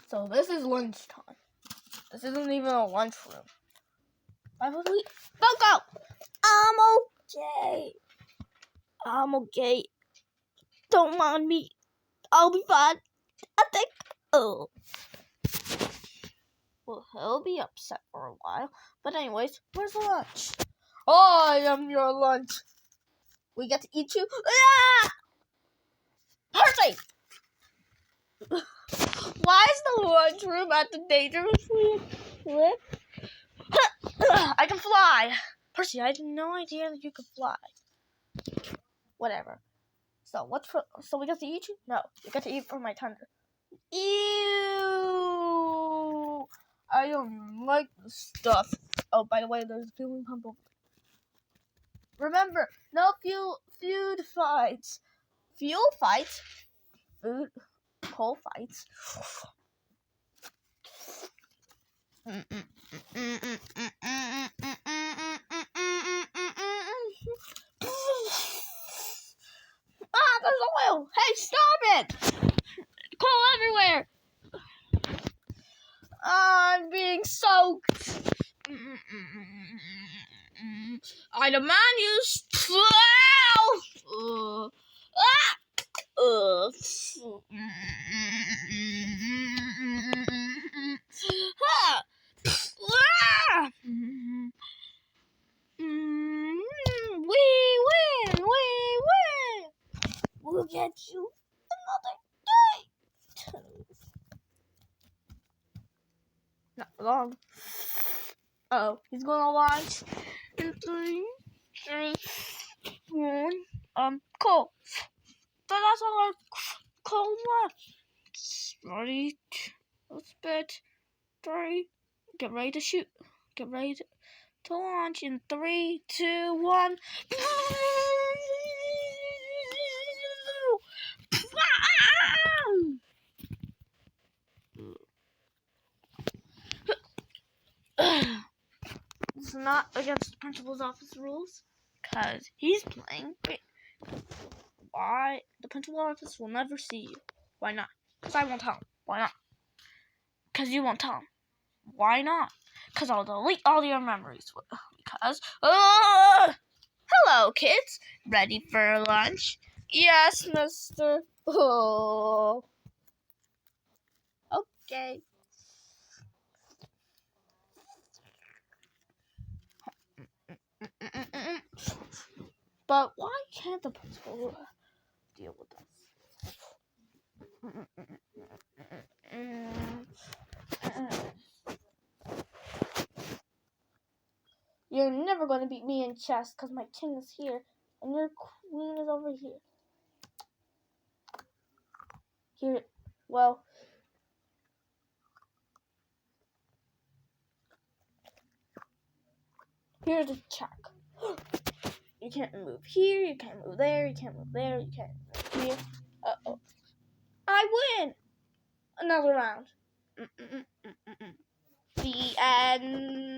So this is lunchtime. This isn't even a lunchroom. Why would we? Go! I'm okay. Don't mind me. I'll be fine. I think. Oh. Well, he'll be upset for a while. But anyways, where's the lunch? I am your lunch. We get to eat you. Ah! Percy! Why is the lunchroom at the dangerously lift? I can fly. Percy, I had no idea that you could fly. Whatever. So so we get to eat you? No, we get to eat from my tender. Ew! I don't like this stuff. Oh, by the way, there's a fueling pump over there. Remember, no food fights. Fuel fights. Food. Coal fights. There's oil! Hey, stop it! Coal everywhere! I'm being soaked. I demand you We win! We'll get you another day. Not for long. Oh, he's gonna launch in 3, 2, 1. Cool. So that's all our coal left. Ready? Let's bet 3. Get ready to shoot. Get ready to launch in 3, 2, 1. It's not against the principal's office rules, because he's playing. Wait. Why? The principal's office will never see you. Why not? Because I won't tell him. Why not? Because you won't tell him. Why not? Because I'll delete all your memories. Because... Hello, kids. Ready for lunch? Yes, mister. Oh. Okay. But why can't the principal deal with us? You're never going to beat me in chess because my king is here and your queen is over here. Here's a check. You can't move here, you can't move there, you can't move there, you can't move here. Uh-oh. I win! Another round. The end.